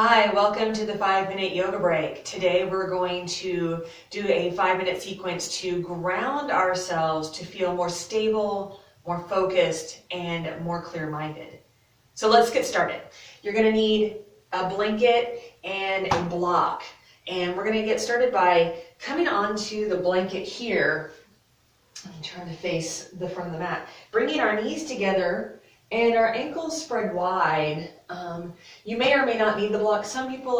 Hi, welcome to the 5-minute yoga break. Today we're going to do a 5-minute sequence to ground ourselves to feel more stable, more focused, and more clear-minded. So let's get started. You're going to need a blanket and a block. And we're going to get started by coming onto the blanket here. I'm trying to face the front of the mat. Bringing our knees together and our ankles spread wide. You may or may not need the block. Some people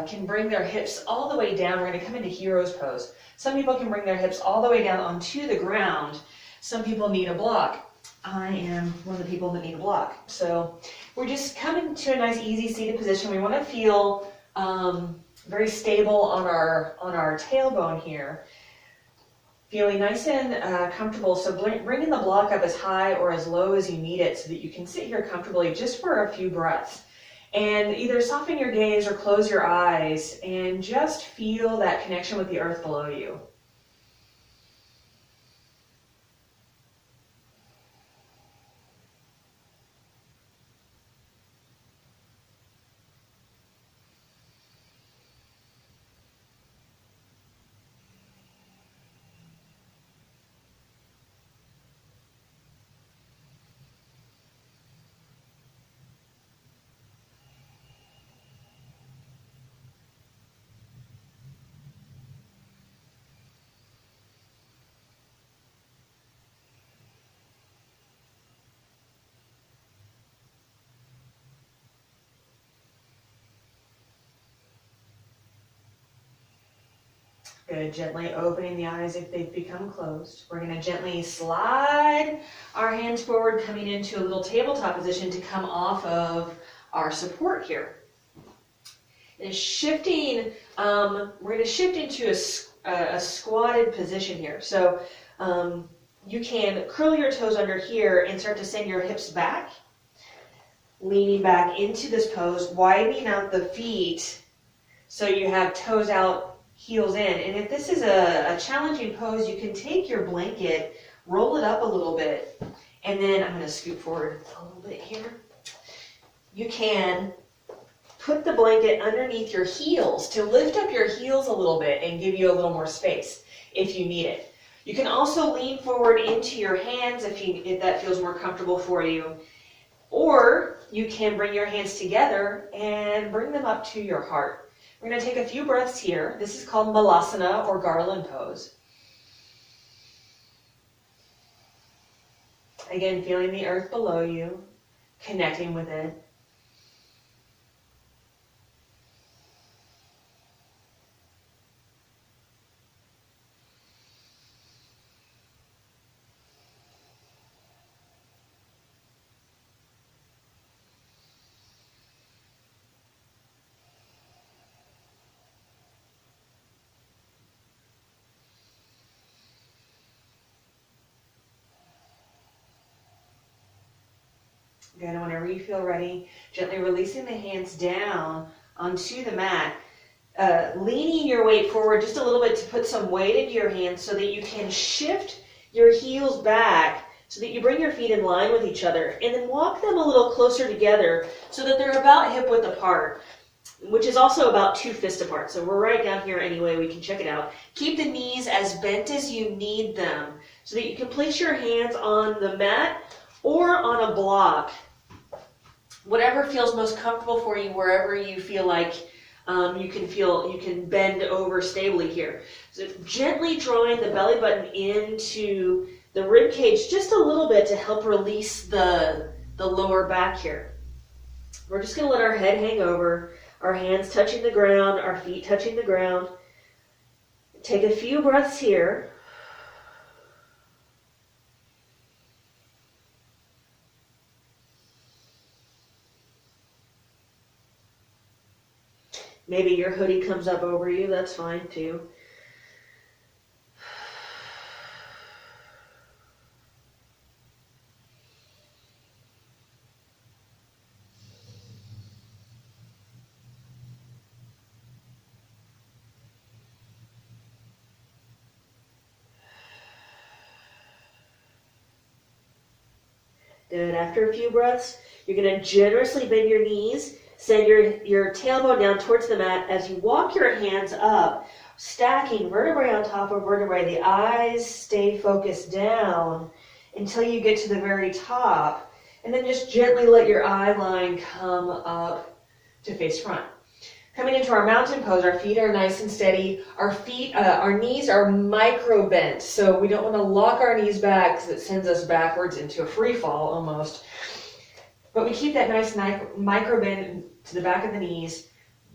can bring their hips all the way down. We're going to come into hero's pose. Some people can bring their hips all the way down onto the ground. Some people need a block. I am one of the people that need a block. So we're just coming to a nice easy seated position. We want to feel very stable on our tailbone here. Feeling nice and comfortable, so bringing the block up as high or as low as you need it so that you can sit here comfortably just for a few breaths. And either soften your gaze or close your eyes and just feel that connection with the earth below you. Good, gently opening the eyes if they've become closed. We're going to gently slide our hands forward, coming into a little tabletop position to come off of our support here. And shifting, we're going to shift into a squatted position here. So you can curl your toes under here and start to send your hips back, leaning back into this pose, widening out the feet so you have toes out, heels in. And if this is a challenging pose, you can take your blanket, roll it up a little bit, and then I'm going to scoot forward a little bit here. You can put the blanket underneath your heels to lift up your heels a little bit and give you a little more space if you need it. You can also lean forward into your hands if that feels more comfortable for you. Or you can bring your hands together and bring them up to your heart. We're going to take a few breaths here. This is called Malasana or garland pose. Again, feeling the earth below you, connecting with it. Again, whenever you feel ready, gently releasing the hands down onto the mat, leaning your weight forward just a little bit to put some weight into your hands so that you can shift your heels back so that you bring your feet in line with each other, and then walk them a little closer together so that they're about hip width apart, which is also about 2 fists apart. So we're right down here anyway, we can check it out. Keep the knees as bent as you need them so that you can place your hands on the mat or on a block. Whatever feels most comfortable for you, wherever you feel like you can bend over stably here. So gently drawing the belly button into the rib cage just a little bit to help release the lower back here. We're just going to let our head hang over, our hands touching the ground, our feet touching the ground. Take a few breaths here. Maybe your hoodie comes up over you, that's fine too. Good. After a few breaths, you're going to generously bend your knees, Send your tailbone down towards the mat as you walk your hands up, stacking vertebrae on top of vertebrae. The eyes stay focused down until you get to the very top, and then just gently let your eye line come up to face front. Coming into our mountain pose, our feet are nice and steady. Our knees are micro bent, so we don't want to lock our knees back because it sends us backwards into a free fall almost. But we keep that nice micro bend to the back of the knees,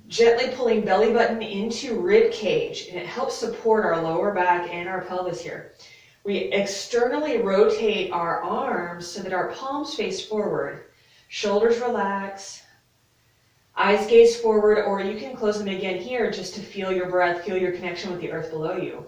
gently pulling belly button into rib cage, and it helps support our lower back and our pelvis here. We externally rotate our arms so that our palms face forward, shoulders relax, eyes gaze forward, or you can close them again here just to feel your breath, feel your connection with the earth below you.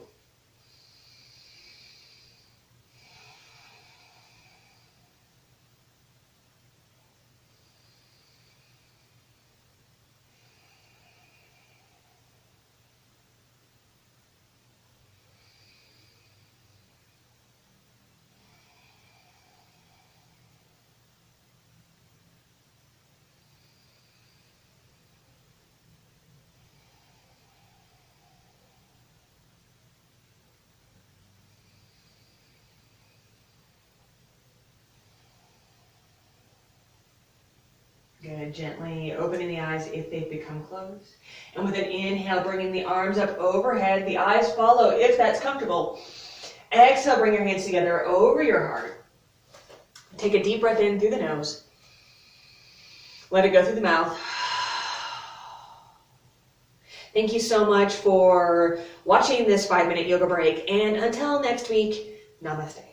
Good. Gently opening the eyes if they've become closed. And with an inhale, bringing the arms up overhead. The eyes follow if that's comfortable. Exhale, bring your hands together over your heart. Take a deep breath in through the nose. Let it go through the mouth. Thank you so much for watching this 5-minute yoga break. And until next week, namaste.